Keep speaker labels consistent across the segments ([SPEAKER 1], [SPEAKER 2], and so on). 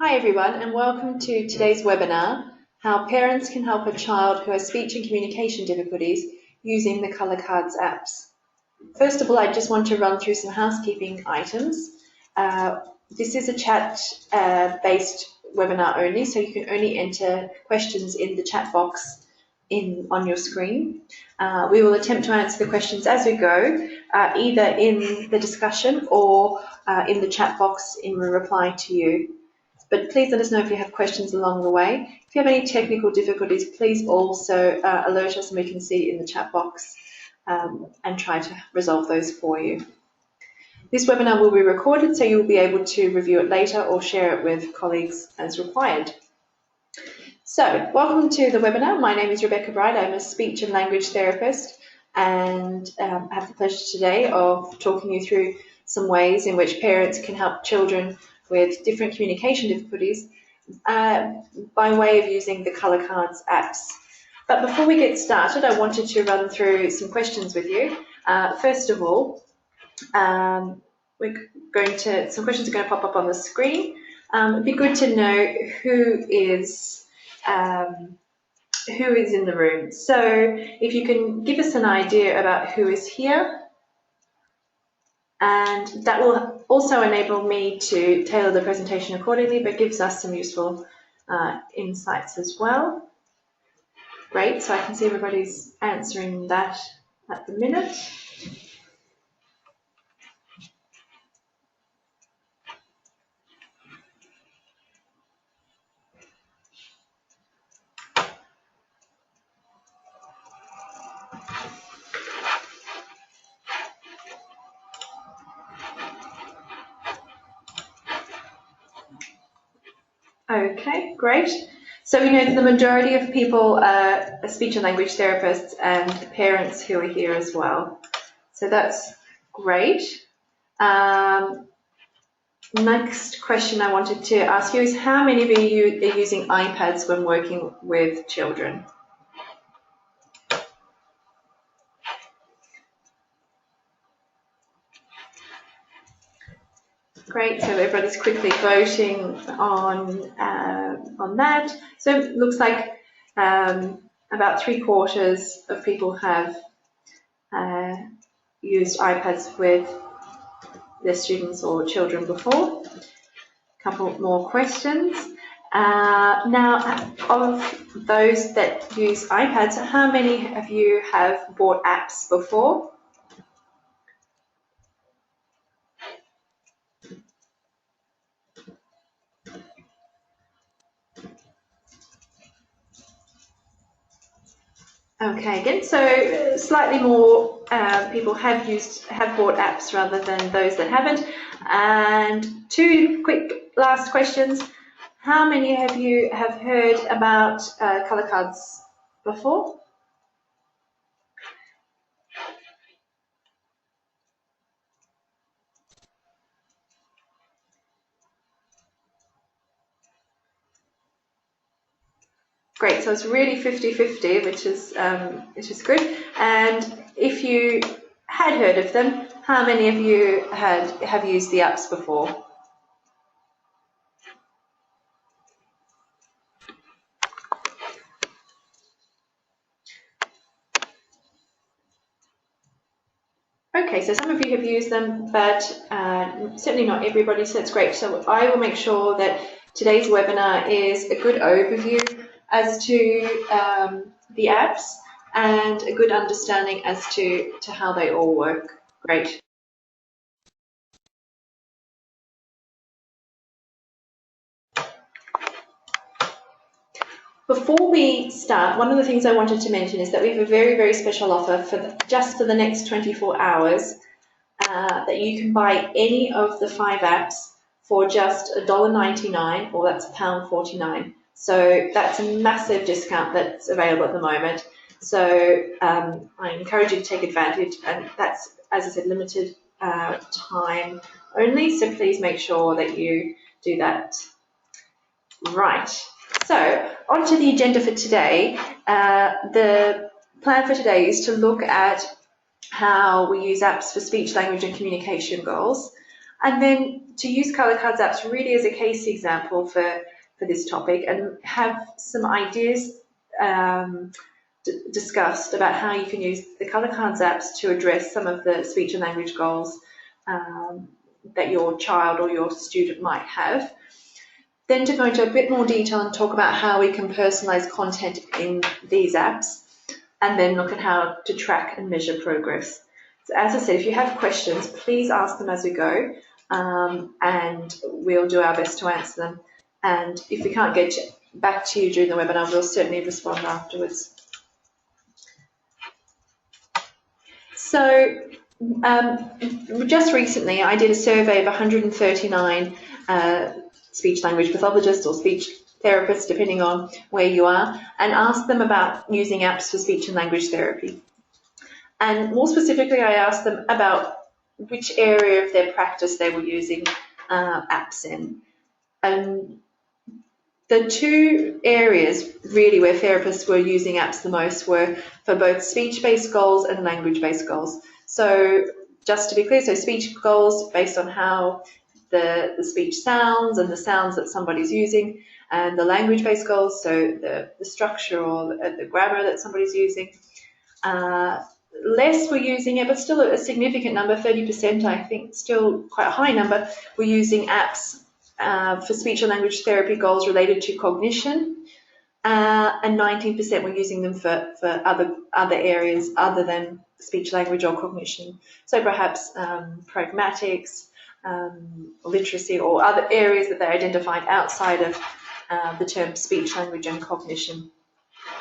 [SPEAKER 1] Hi everyone, and welcome to today's webinar, How Parents Can Help a Child Who Has Speech and Communication Difficulties Using the Colorcards Apps. First of all, I just want to run through some housekeeping items. This is a chat-based webinar only, so you can only enter questions in the chat box on your screen. We will attempt to answer the questions as we go, either in the discussion or in the chat box in reply to you. But please let us know if you have questions along the way. If you have any technical difficulties, please also alert us and we can see in the chat box and try to resolve those for you. This webinar will be recorded, so you will be able to review it later or share it with colleagues as required. So, welcome to the webinar. My name is Rebecca Bright. I'm a speech and language therapist and I have the pleasure today of talking you through some ways in which parents can help children with different communication difficulties by way of using the Colorcards apps. But before we get started, I wanted to run through some questions with you. First of all, some questions are going to pop up on the screen. It'd be good to know who is in the room. So if you can give us an idea about who is here, and that will also enable me to tailor the presentation accordingly, but gives us some useful insights as well. Great, so I can see everybody's answering that at the minute. Okay, great. So we know that the majority of people are speech and language therapists and parents who are here as well. So that's great. Next question I wanted to ask you is how many of you are using iPads when working with children? Great, so everybody's quickly voting on that. So it looks like about 3/4 of people have used iPads with their students or children before. A couple more questions. Now, of those that use iPads, how many of you have bought apps before? Okay, again, so slightly more people have bought apps rather than those that haven't. And two quick last questions. How many of you have heard about Colorcards before? Great, so it's really 50-50, which is good. And if you had heard of them, how many of you have used the apps before? Okay, so some of you have used them, but certainly not everybody, so that's great. So I will make sure that today's webinar is a good overview as to the apps and a good understanding as to how they all work. Great. Before we start, one of the things I wanted to mention is that we have a very, very special offer just for the next 24 hours that you can buy any of the 5 apps for just $1.99, or that's £1.49. So that's a massive discount that's available at the moment. So I encourage you to take advantage, and that's, as I said, limited time only, so please make sure that you do that. Right. So, on to the agenda for today. The plan for today is to look at how we use apps for speech, language and communication goals. And then to use Colorcards Apps really as a case example for this topic, and have some ideas discussed about how you can use the Colorcards Apps to address some of the speech and language goals that your child or your student might have. Then to go into a bit more detail and talk about how we can personalize content in these apps, and then look at how to track and measure progress. So as I said, if you have questions, please ask them as we go, and we'll do our best to answer them. And if we can't get back to you during the webinar, we'll certainly respond afterwards. So just recently, I did a survey of 139 speech language pathologists or speech therapists, depending on where you are, and asked them about using apps for speech and language therapy. And more specifically, I asked them about which area of their practice they were using apps in. And the two areas really where therapists were using apps the most were for both speech-based goals and language-based goals. So just to be clear, so speech goals based on how the speech sounds and the sounds that somebody's using, and the language-based goals, so the structure or the grammar that somebody's using. Less were using it, but still a significant number, 30%, I think, still quite a high number, were using apps for speech and language therapy goals related to cognition, and 19% were using them for other areas other than speech, language, or cognition. So perhaps pragmatics, literacy, or other areas that they identified outside of the term speech, language, and cognition.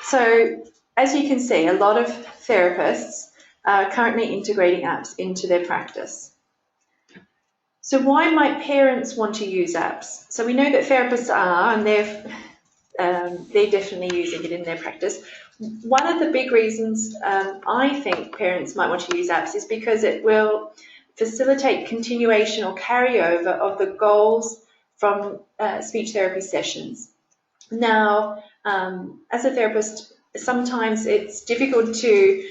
[SPEAKER 1] So as you can see, a lot of therapists are currently integrating apps into their practice. So why might parents want to use apps? So we know that therapists are, and they're definitely using it in their practice. One of the big reasons I think parents might want to use apps is because it will facilitate continuation or carryover of the goals from speech therapy sessions. Now, as a therapist, sometimes it's difficult to,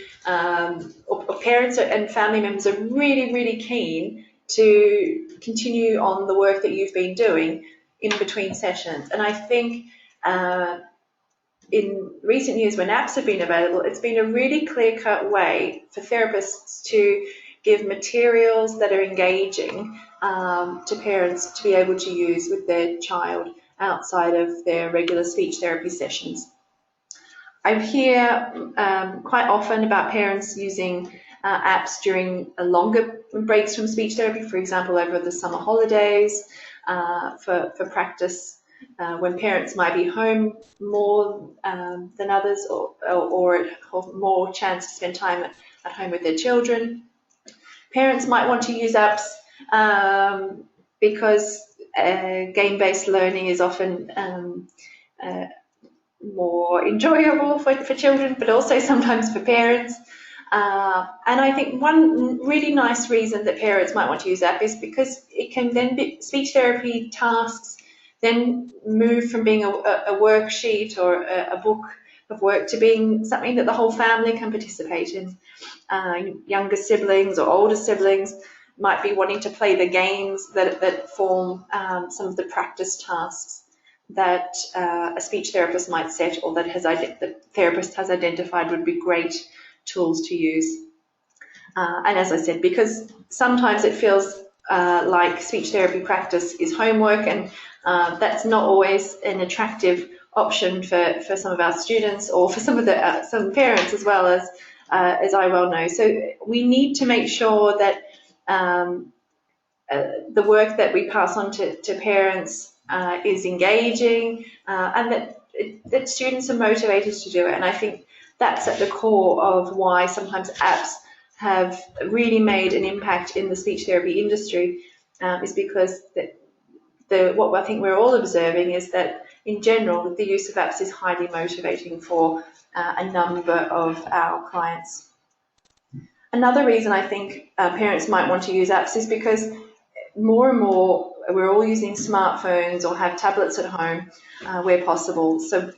[SPEAKER 1] or parents and family members are really, really keen to continue on the work that you've been doing in between sessions. And I think in recent years when apps have been available, it's been a really clear-cut way for therapists to give materials that are engaging to parents to be able to use with their child outside of their regular speech therapy sessions. I hear quite often about parents using apps during longer breaks from speech therapy, for example, over the summer holidays, for practice when parents might be home more than others, or more chance to spend time at home with their children. Parents might want to use apps because game-based learning is often more enjoyable for children, but also sometimes for parents. And I think one really nice reason that parents might want to use app is because it can then be speech therapy tasks then move from being a worksheet or a book of work to being something that the whole family can participate in. Younger siblings or older siblings might be wanting to play the games that form some of the practice tasks that a speech therapist might set, or that the therapist has identified would be great tools to use. And as I said, because sometimes it feels like speech therapy practice is homework, and that's not always an attractive option for some of our students, or for some parents as well, as I well know. So we need to make sure that the work that we pass on to parents is engaging, and that students are motivated to do it. And I think that's at the core of why sometimes apps have really made an impact in the speech therapy industry, is because what I think we're all observing is that in general the use of apps is highly motivating for a number of our clients. Another reason I think parents might want to use apps is because more and more we're all using smartphones or have tablets at home where possible. So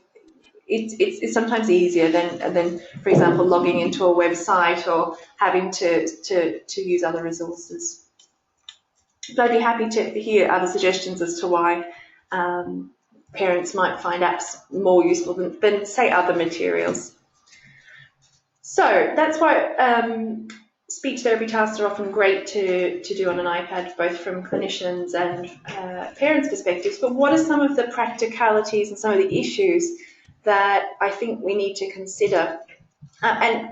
[SPEAKER 1] it's sometimes easier than, for example, logging into a website or having to use other resources. But I'd be happy to hear other suggestions as to why parents might find apps more useful than say, other materials. So that's why speech therapy tasks are often great to do on an iPad, both from clinicians and parents' perspectives. But what are some of the practicalities and some of the issues that I think we need to consider? And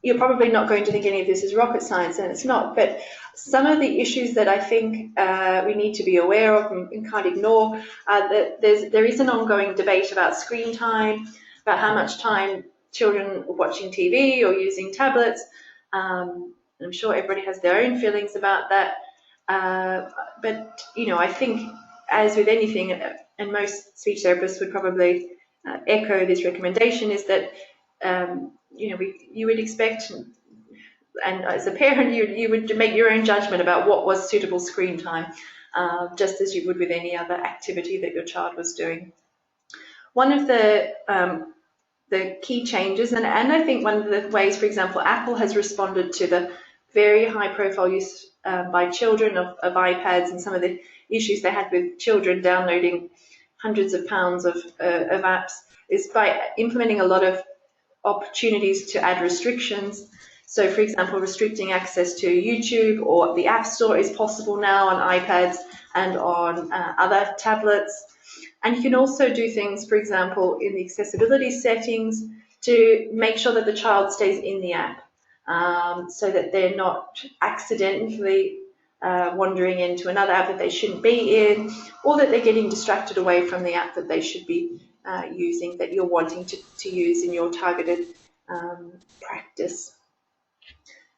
[SPEAKER 1] you're probably not going to think any of this is rocket science, and it's not, but some of the issues that I think we need to be aware of and can't ignore are that there is an ongoing debate about screen time, about how much time children are watching TV or using tablets. I'm sure everybody has their own feelings about that. But, I think, as with anything, and most speech therapists would probably echo this recommendation, is that you would expect, and as a parent, you would make your own judgment about what was suitable screen time, just as you would with any other activity that your child was doing. One of the key changes, and I think one of the ways, for example, Apple has responded to the very high-profile use by children of iPads and some of the issues they had with children downloading hundreds of pounds of apps, is by implementing a lot of opportunities to add restrictions. So, for example, restricting access to YouTube, or the App Store is possible now on iPads and on other tablets. And you can also do things, for example, in the accessibility settings to make sure that the child stays in the app, so that they're not accidentally wandering into another app that they shouldn't be in, or that they're getting distracted away from the app that they should be using, that you're wanting to use in your targeted practice.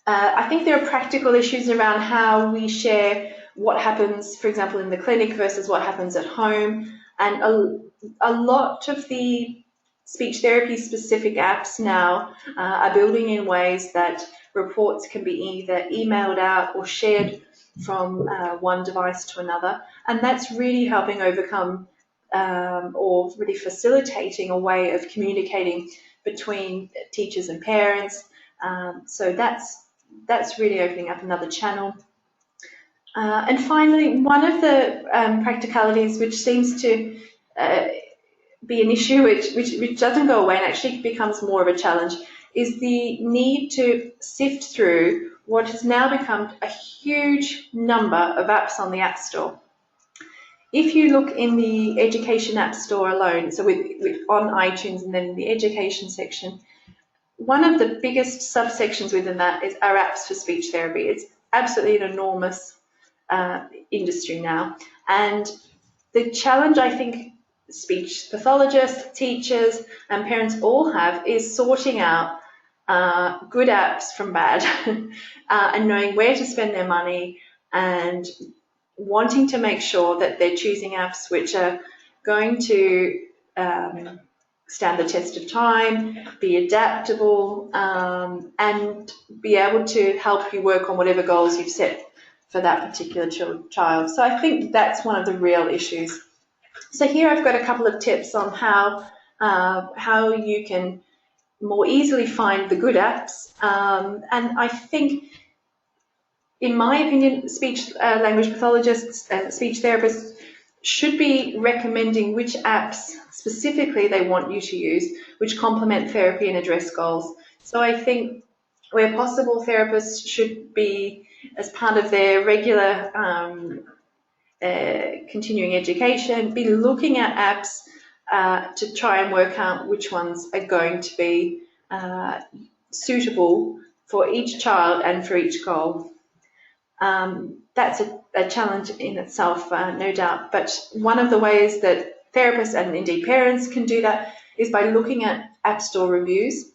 [SPEAKER 1] I think there are practical issues around how we share what happens, for example, in the clinic versus what happens at home. And a lot of the speech therapy specific apps now are building in ways that reports can be either emailed out or shared from one device to another. And that's really helping overcome or really facilitating a way of communicating between teachers and parents. So that's really opening up another channel. And finally, one of the practicalities which seems to be an issue which doesn't go away and actually becomes more of a challenge is the need to sift through what has now become a huge number of apps on the App Store. If you look in the Education App Store alone, so on iTunes and then in the Education section, one of the biggest subsections within that are apps for speech therapy. It's absolutely an enormous industry now. And the challenge I think speech pathologists, teachers, and parents all have is sorting out good apps from bad and knowing where to spend their money and wanting to make sure that they're choosing apps which are going to stand the test of time, be adaptable, and be able to help you work on whatever goals you've set for that particular child. So I think that's one of the real issues. So here I've got a couple of tips on how you can more easily find the good apps. And I think, in my opinion, speech language pathologists and speech therapists should be recommending which apps specifically they want you to use, which complement therapy and address goals. So I think where possible, therapists should be, as part of their regular continuing education, be looking at apps to try and work out which ones are going to be suitable for each child and for each goal. That's a challenge in itself, no doubt. But one of the ways that therapists and indeed parents can do that is by looking at App Store reviews.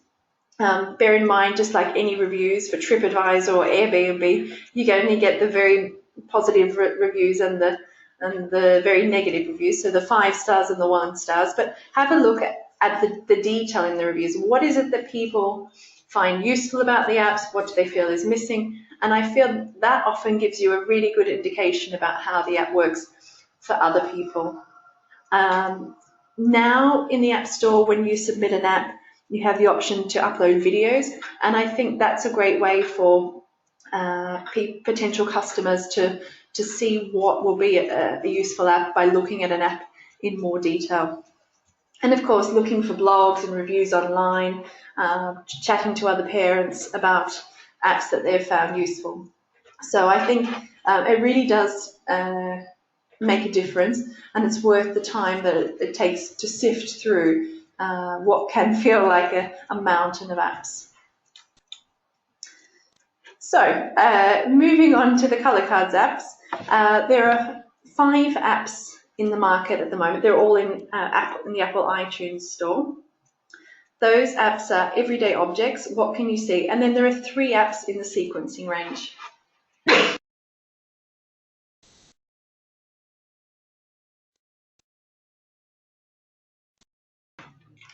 [SPEAKER 1] Bear in mind, just like any reviews for TripAdvisor or Airbnb, you only get the very positive reviews and the very negative reviews, so the 5 stars and the 1 stars. But have a look at the detail in the reviews. What is it that people find useful about the apps? What do they feel is missing? And I feel that often gives you a really good indication about how the app works for other people. Now in the App Store, when you submit an app, you have the option to upload videos, and I think that's a great way for potential customers to to see what will be a useful app by looking at an app in more detail. And of course, looking for blogs and reviews online, chatting to other parents about apps that they've found useful. So I think it really does make a difference, and it's worth the time that it takes to sift through what can feel like a mountain of apps. So moving on to the Colorcards apps, there are 5 apps in the market at the moment. They're all in the Apple iTunes store. Those apps are Everyday Objects, What Can You See? And then there are 3 apps in the sequencing range.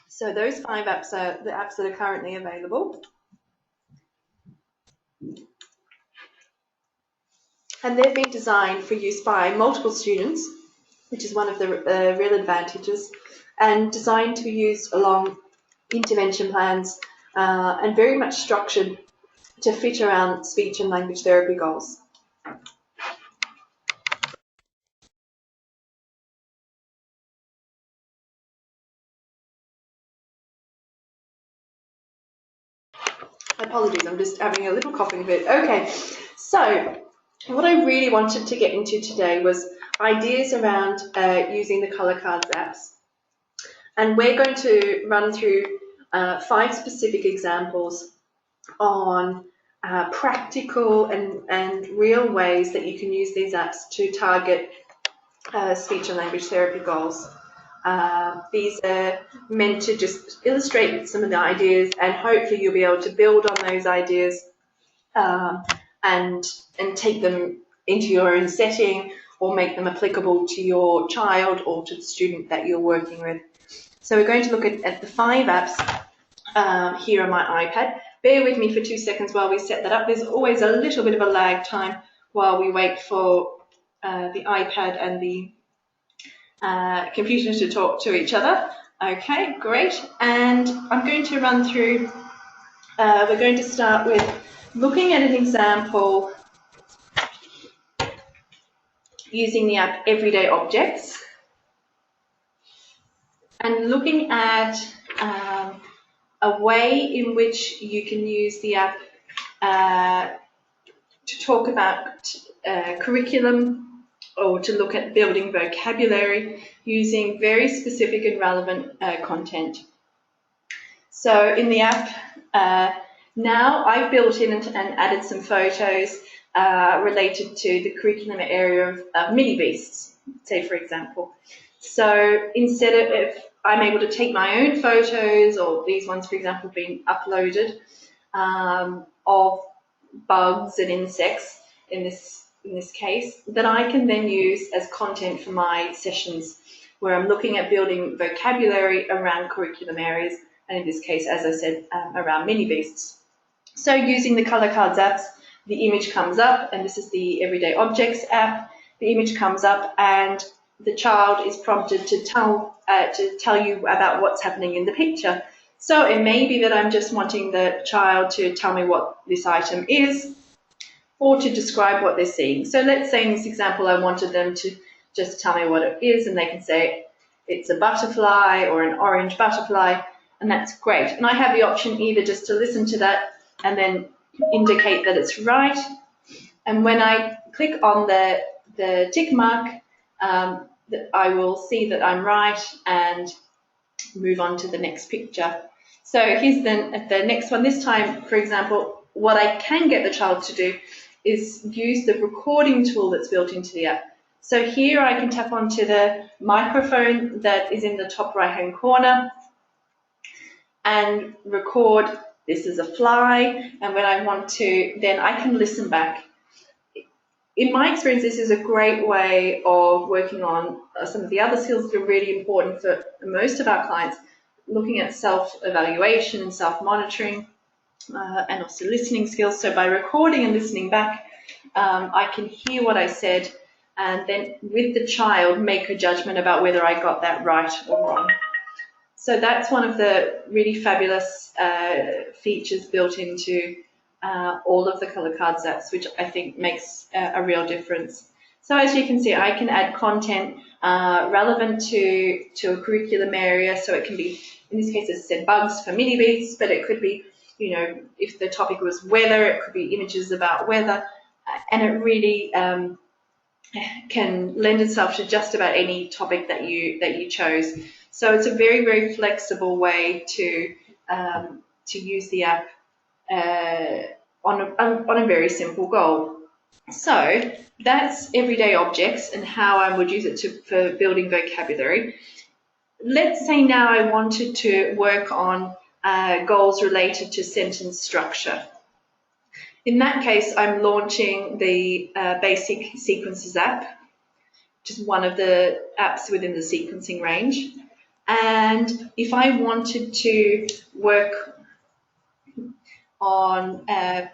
[SPEAKER 1] So those 5 apps are the apps that are currently available. And they've been designed for use by multiple students, which is one of the real advantages, and designed to be used along intervention plans and very much structured to fit around speech and language therapy goals. Apologies, I'm just having a little coughing fit. Okay, so what I really wanted to get into today was ideas around using the Colorcards apps. And we're going to run through 5 specific examples on practical and real ways that you can use these apps to target speech and language therapy goals. These are meant to just illustrate some of the ideas, and hopefully you'll be able to build on those ideas and take them into your own setting or make them applicable to your child or to the student that you're working with. So we're going to look at the 5 apps here on my iPad. Bear with me for 2 seconds while we set that up. There's always a little bit of a lag time while we wait for the iPad and the computer to talk to each other. Okay, great. And I'm going to run through, we're going to start with looking at an example using the app Everyday Objects and looking at a way in which you can use the app to talk about curriculum or to look at building vocabulary using very specific and relevant content. So in the app, now I've built in and added some photos related to the curriculum area of mini beasts, say for example. So instead of, if I'm able to take my own photos, or these ones for example being uploaded, of bugs and insects in this case, that I can then use as content for my sessions where I'm looking at building vocabulary around curriculum areas, and in this case, as I said, around mini beasts. So using the Colorcards apps, the image comes up, and this is the Everyday Objects app. The image comes up and the child is prompted to tell you about what's happening in the picture. So it may be that I'm just wanting the child to tell me what this item is, or to describe what they're seeing. So let's say in this example I wanted them to just tell me what it is, and they can say it's a butterfly or an orange butterfly, and that's great. And I have the option either just to listen to that and then indicate that it's right, and when I click on the tick mark, I will see that I'm right and move on to the next picture. So here's the next one. This time, for example, what I can get the child to do is use the recording tool that's built into the app. So here I can tap onto the microphone that is in the top right hand corner and record this is a fly, and when I want to, then I can listen back. In my experience, this is a great way of working on some of the other skills that are really important for most of our clients, looking at self-evaluation and self-monitoring, and also listening skills. So by recording and listening back, I can hear what I said and then with the child make a judgment about whether I got that right or wrong. So that's one of the really fabulous features built into all of the Colorcards apps, which I think makes a real difference. So as you can see, I can add content relevant to a curriculum area. So it can be, in this case, as I said, bugs for mini beasts, but it could be, you know, if the topic was weather, it could be images about weather, and it really can lend itself to just about any topic that you chose. So it's a very, very flexible way to use the app on a very simple goal. So that's everyday objects and how I would use it for building vocabulary. Let's say now I wanted to work on goals related to sentence structure. In that case, I'm launching the Basic Sequences app, which is one of the apps within the sequencing range. And if I wanted to work on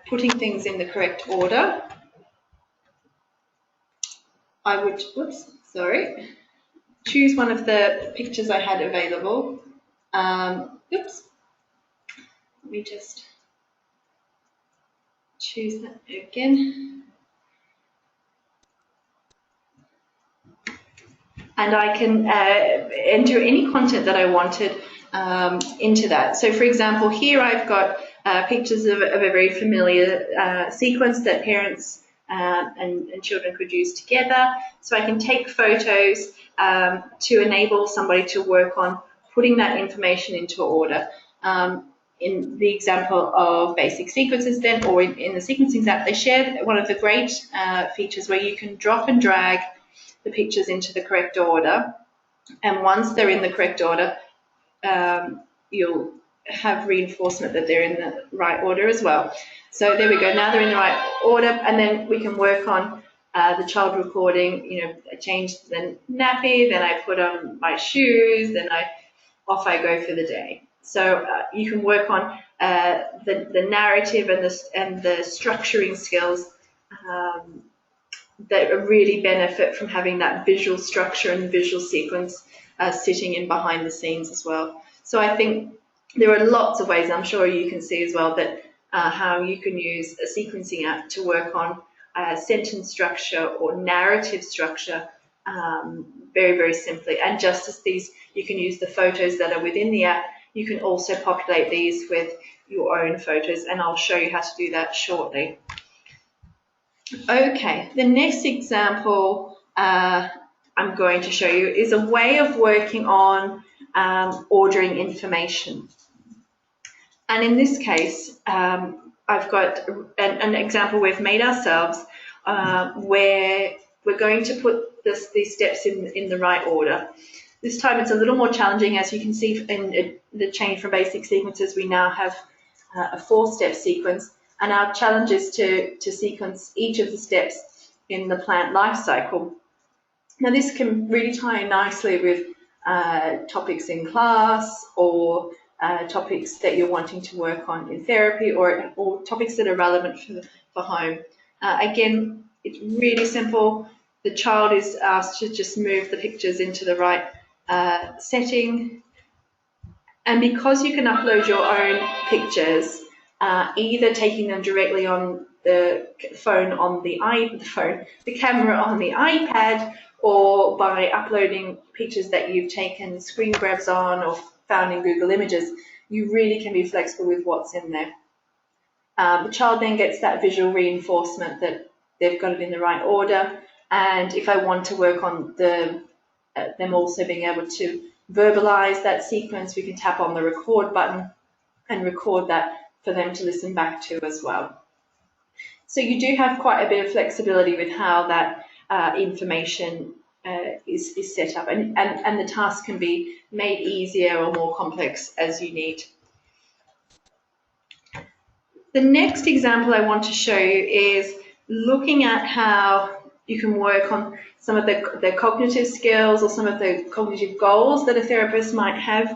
[SPEAKER 1] putting things in the correct order, I would, choose one of the pictures I had available. Let me just choose that again. And I can enter any content that I wanted into that. So for example, here I've got pictures of a very familiar sequence that parents and children could use together. So I can take photos to enable somebody to work on putting that information into order. In the example of Basic Sequences then, or in the sequencing app, they share one of the great features where you can drop and drag the pictures into the correct order, and once they're in the correct order, you'll have reinforcement that they're in the right order as well. So there we go, now they're in the right order, and then we can work on the child recording. You know, I change the nappy, then I put on my shoes, then off I go for the day. So you can work on the narrative and the structuring skills that really benefit from having that visual structure and visual sequence sitting in behind the scenes as well. So I think there are lots of ways, I'm sure you can see as well, that how you can use a sequencing app to work on sentence structure or narrative structure very, very simply. And just as these, you can use the photos that are within the app, you can also populate these with your own photos, and I'll show you how to do that shortly. Okay, the next example I'm going to show you is a way of working on ordering information. And in this case, I've got an example we've made ourselves where we're going to put these steps in the right order. This time it's a little more challenging. As you can see in the change from Basic Sequences, we now have a 4-step sequence. And our challenge is to sequence each of the steps in the plant life cycle. Now this can really tie in nicely with topics in class, or topics that you're wanting to work on in therapy, or topics that are relevant for home. Again, it's really simple. The child is asked to just move the pictures into the right setting. And because you can upload your own pictures, either taking them directly on the phone on the camera on the iPad, or by uploading pictures that you've taken screen grabs on or found in Google Images, you really can be flexible with what's in there. The child then gets that visual reinforcement that they've got it in the right order. And if I want to work on them also being able to verbalize that sequence, we can tap on the record button and record that for them to listen back to as well. So you do have quite a bit of flexibility with how that information is set up, and the task can be made easier or more complex as you need. The next example I want to show you is looking at how you can work on some of the cognitive skills or some of the cognitive goals that a therapist might have.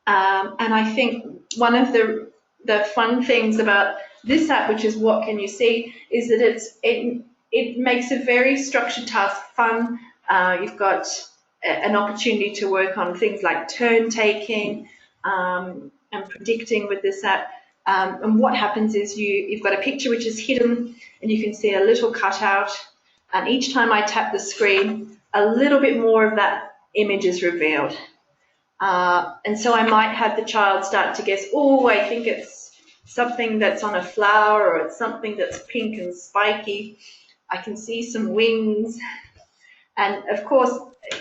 [SPEAKER 1] And I think one of the fun things about this app, which is What Can You See, is that it makes a very structured task fun. You've got an opportunity to work on things like turn taking and predicting with this app. And what happens is you've got a picture which is hidden, and you can see a little cutout And each time I tap the screen, a little bit more of that image is revealed. And so I might have the child start to guess, oh, I think it's something that's on a flower, or it's something that's pink and spiky. I can see some wings. And of course,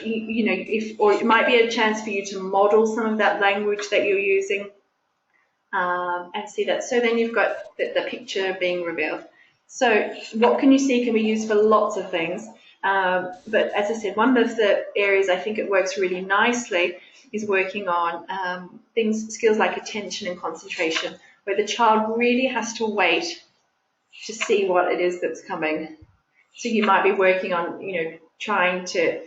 [SPEAKER 1] you know, or it might be a chance for you to model some of that language that you're using, and see that. So then you've got the picture being revealed. So what can you see can be used for lots of things. But as I said, one of the areas I think it works really nicely is working on skills like attention and concentration, where the child really has to wait to see what it is that's coming. So you might be working on, you know, trying to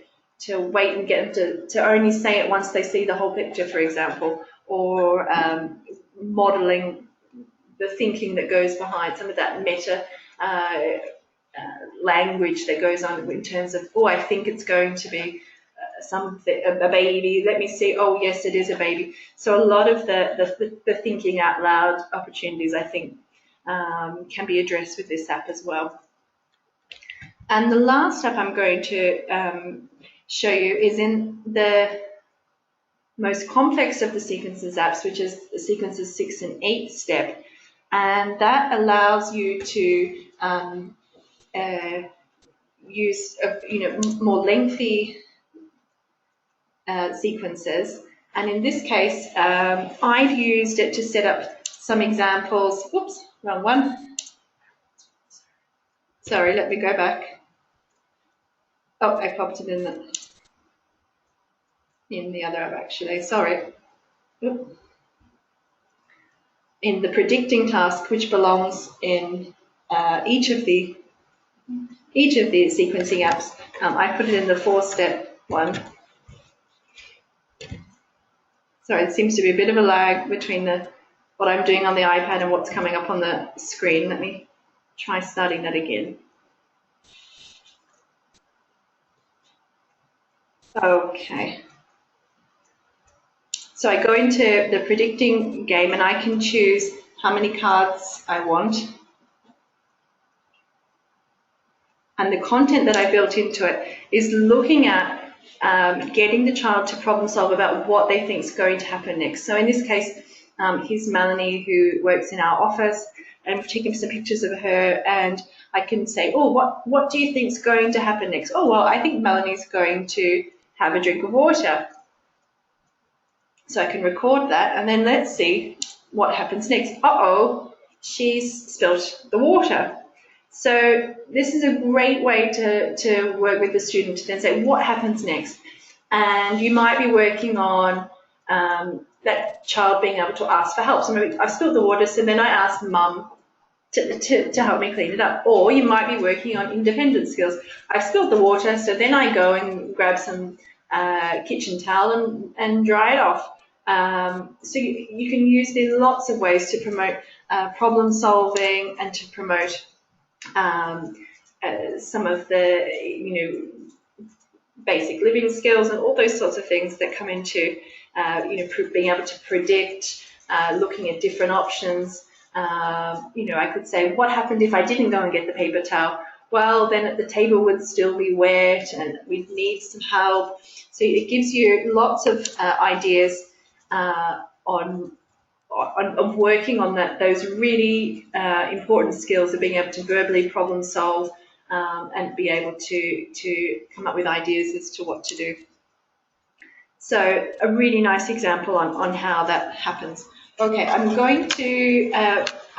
[SPEAKER 1] wait and get them to only say it once they see the whole picture, for example, or modelling the thinking that goes behind some of that meta language that goes on in terms of, oh, I think it's going to be a baby. Let me see. Oh, yes, it is a baby. So a lot of the thinking out loud opportunities, I think, can be addressed with this app as well. And the last app I'm going to show you is in the most complex of the sequences apps, which is the sequences 6 and 8 step. And that allows you to use more lengthy sequences. And in this case, I've used it to set up some examples. Whoops, wrong one. Sorry, let me go back. Oh, I popped it in the other app actually. Sorry. Oop. In the predicting task, which belongs in each of the sequencing apps, I put it in the 4-step one. Sorry, it seems to be a bit of a lag between what I'm doing on the iPad and what's coming up on the screen. Let me try starting that again. Okay. So I go into the predicting game and I can choose how many cards I want. And the content that I built into it is looking at getting the child to problem solve about what they think is going to happen next. So in this case, here's Melanie, who works in our office, and we've taken some pictures of her, and I can say, oh, what do you think is going to happen next? Oh, well, I think Melanie's going to have a drink of water. So I can record that, and then let's see what happens next. Uh-oh, she's spilt the water. So this is a great way to work with the student to then say, what happens next? And you might be working on that child being able to ask for help. So maybe I've spilled the water, so then I ask mum to help me clean it up. Or you might be working on independent skills. I've spilled the water, so then I go and grab some kitchen towel and dry it off. So you can use it in lots of ways to promote problem solving and to promote some of the basic living skills and all those sorts of things that come into being able to predict, looking at different options. I could say, what happened if I didn't go and get the paper towel? Well, then the table would still be wet and we'd need some help. So it gives you lots of ideas on working on those really important skills of being able to verbally problem solve and be able to come up with ideas as to what to do. So a really nice example on how that happens. Okay, I'm going to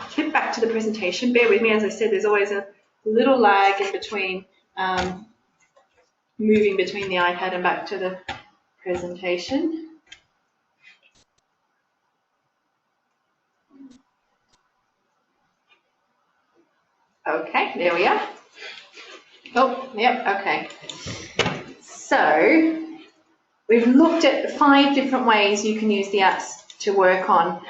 [SPEAKER 1] flip back to the presentation. Bear with me, as I said, there's always a little lag in between moving between the iPad and back to the presentation. Okay, there we are. Oh, yep, okay. So we've looked at 5 different ways you can use the apps to work on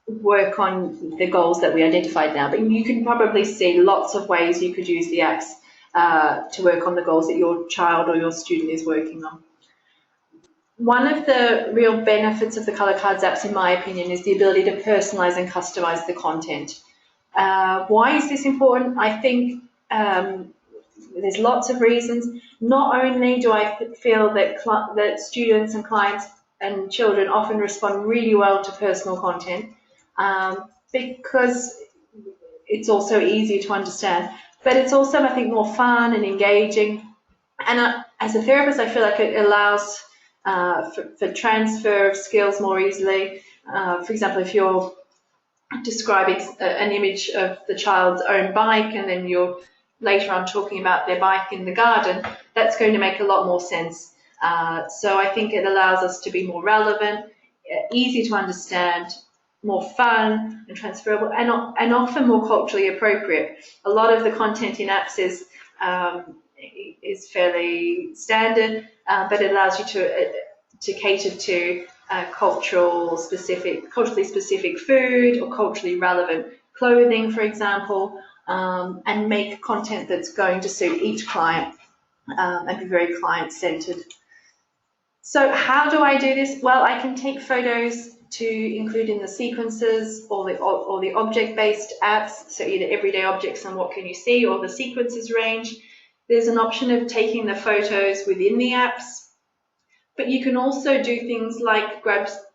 [SPEAKER 1] the goals that we identified now. But you can probably see lots of ways you could use the apps to work on the goals that your child or your student is working on. One of the real benefits of the Colorcards apps, in my opinion, is the ability to personalize and customize the content. Why is this important? I think There's lots of reasons. Not only do I feel that students and clients and children often respond really well to personal content, because it's also easier to understand, but it's also, I think, more fun and engaging. And as a therapist, I feel like it allows for transfer of skills more easily. For example, if you're describing an image of the child's own bike and then you're later on talking about their bike in the garden, that's going to make a lot more sense. So I think it allows us to be more relevant, easy to understand, more fun and transferable, and often more culturally appropriate. A lot of the content in apps is fairly standard, but it allows you to cater to culturally specific food or culturally relevant clothing, for example, and make content that's going to suit each client and be very client-centered. So how do I do this? Well, I can take photos to include in the sequences or the object-based apps, so either everyday objects and what can you see, or the sequences range. There's an option of taking the photos within the apps, but you can also do things like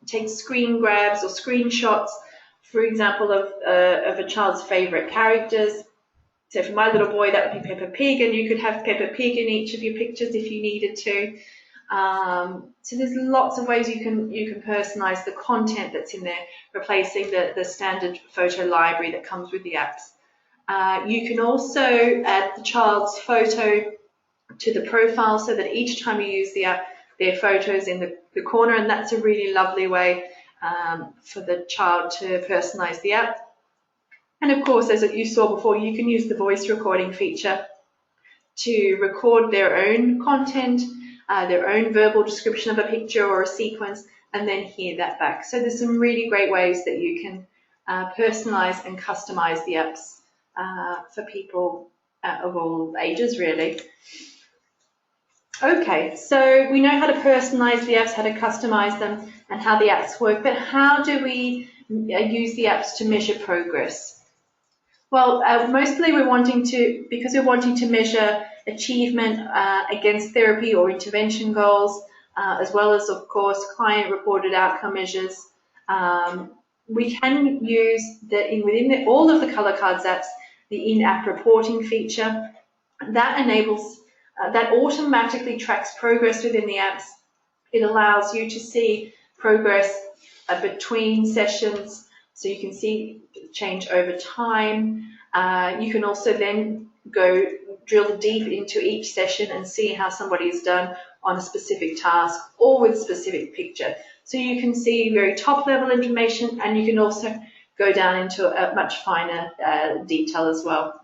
[SPEAKER 1] take screen grabs or screenshots, for example, of a child's favorite characters. So for my little boy, that would be Peppa Pig, and you could have Peppa Pig in each of your pictures if you needed to. So there's lots of ways you can personalize the content that's in there, replacing the standard photo library that comes with the apps. You can also add the child's photo to the profile so that each time you use the app, their photos in the corner, and that's a really lovely way for the child to personalize the app. And of course, as you saw before, you can use the voice recording feature to record their own content, their own verbal description of a picture or a sequence, and then hear that back. So there's some really great ways that you can personalize and customize the apps for people of all ages, really. Okay, so we know how to personalize the apps, how to customize them, and how the apps work, but how do we use the apps to measure progress? Well, mostly because we're wanting to measure achievement against therapy or intervention goals, as well as, of course, client-reported outcome measures. We can use within all of the Colorcards apps, the in-app reporting feature. That enables that automatically tracks progress within the apps. It allows you to see progress between sessions, so you can see change over time. You can also then go drill deep into each session and see how somebody has done on a specific task or with a specific picture. So you can see very top level information, and you can also go down into a much finer detail as well.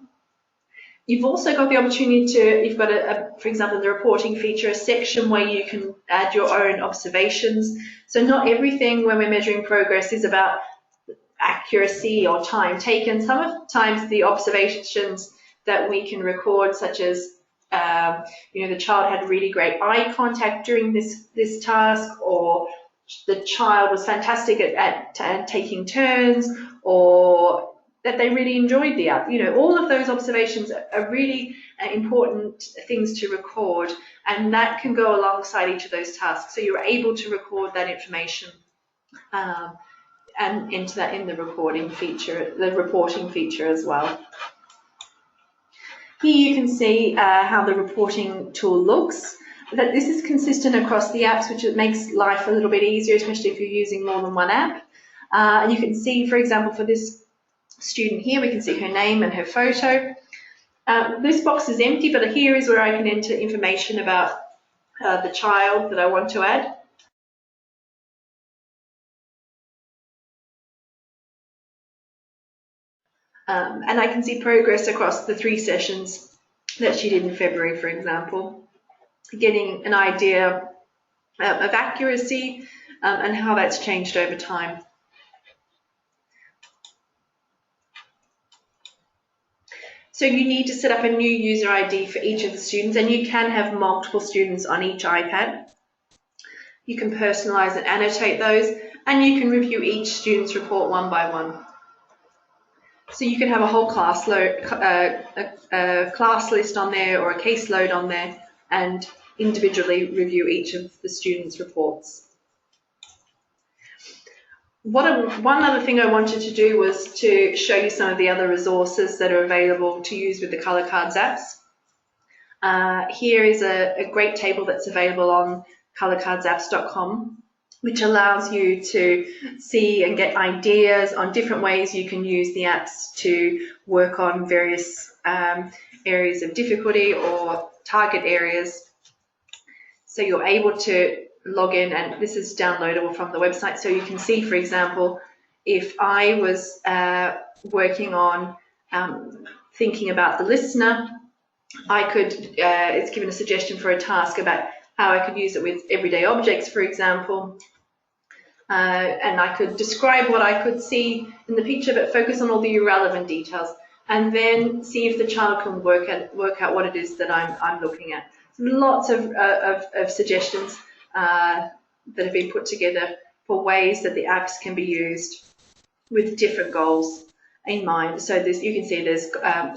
[SPEAKER 1] You've also got the opportunity you've got, for example, the reporting feature, a section where you can add your own observations. So not everything when we're measuring progress is about accuracy or time taken. Sometimes the observations that we can record, such as, the child had really great eye contact during this task, or the child was fantastic at taking turns, or that they really enjoyed the app. All of those observations are really important things to record, and that can go alongside each of those tasks. So you're able to record that information and enter that in the reporting feature as well. Here you can see how the reporting tool looks. That this is consistent across the apps, which makes life a little bit easier, especially if you're using more than one app. And you can see, for example, for this student here, we can see her name and her photo. This box is empty, but here is where I can enter information about the child that I want to add. And I can see progress across the 3 sessions that she did in February, for example, getting an idea of accuracy and how that's changed over time. So you need to set up a new user ID for each of the students, and you can have multiple students on each iPad. You can personalize and annotate those, and you can review each student's report one by one. So you can have a whole class a class list on there or a caseload on there, and individually review each of the students' reports. One other thing I wanted to do was to show you some of the other resources that are available to use with the Colorcards apps. Here is a great table that's available on colorcardsapps.com, which allows you to see and get ideas on different ways you can use the apps to work on various areas of difficulty or target areas. So you're able to log in, and this is downloadable from the website. So you can see, for example, if I was working on thinking about the listener, I could, it's given a suggestion for a task about how I could use it with everyday objects, for example. And I could describe what I could see in the picture, but focus on all the irrelevant details, and then see if the child can work out what it is that I'm looking at. Lots of suggestions that have been put together for ways that the apps can be used with different goals in mind. So you can see there's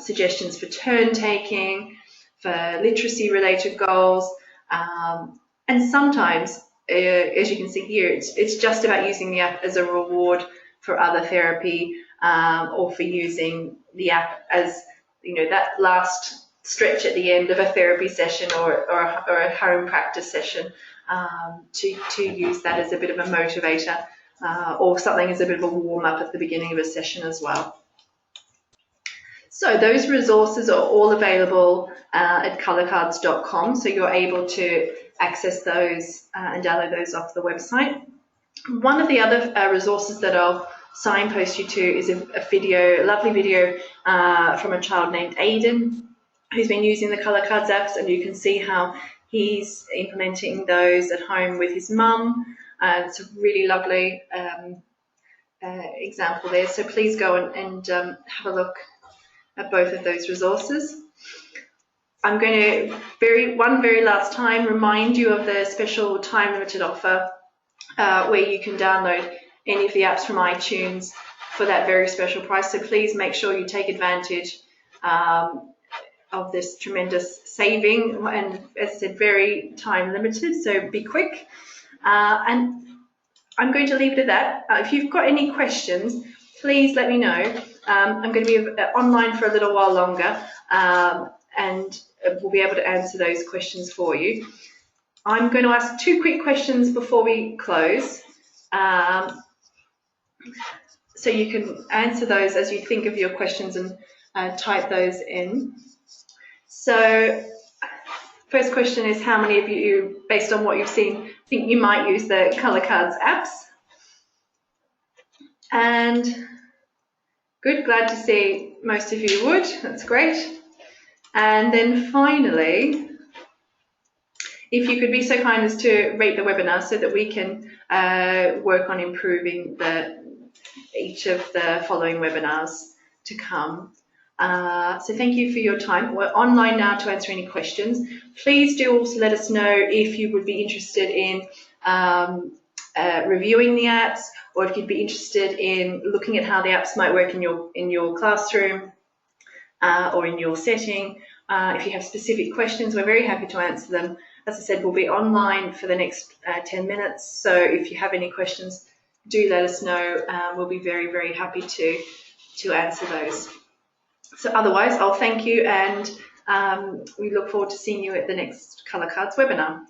[SPEAKER 1] suggestions for turn taking, for literacy related goals, and sometimes, as you can see here, it's just about using the app as a reward for other therapy, or for using the app as, you know, that last stretch at the end of a therapy session or a home practice session, to use that as a bit of a motivator, or something as a bit of a warm-up at the beginning of a session as well. So those resources are all available at colorcards.com, so you're able to access those and download those off the website. One of the other resources that I'll signpost you to is a lovely video from a child named Aidan, who's been using the Colorcards apps, and you can see how he's implementing those at home with his mum. It's a really lovely example there, so please go and have a look at both of those resources. I'm going to, one very last time, remind you of the special time-limited offer where you can download any of the apps from iTunes for that very special price. So please make sure you take advantage of this tremendous saving, and as I said, very time-limited, so be quick. And I'm going to leave it at that. If you've got any questions, please let me know. I'm going to be online for a little while longer, and we'll be able to answer those questions for you. I'm going to ask 2 quick questions before we close, so you can answer those as you think of your questions and type those in. So first question is, how many of you, based on what you've seen, think you might use the Colorcards apps? And good, glad to see most of you would, that's great. And then finally, if you could be so kind as to rate the webinar so that we can work on improving each of the following webinars to come. So thank you for your time. We're online now to answer any questions. Please do also let us know if you would be interested in reviewing the apps, or if you'd be interested in looking at how the apps might work in your classroom or in your setting. If you have specific questions, we're very happy to answer them. As I said, we'll be online for the next 10 minutes, so if you have any questions, do let us know. We'll be very, very happy to answer those. So otherwise, I'll thank you, and we look forward to seeing you at the next Colorcards webinar.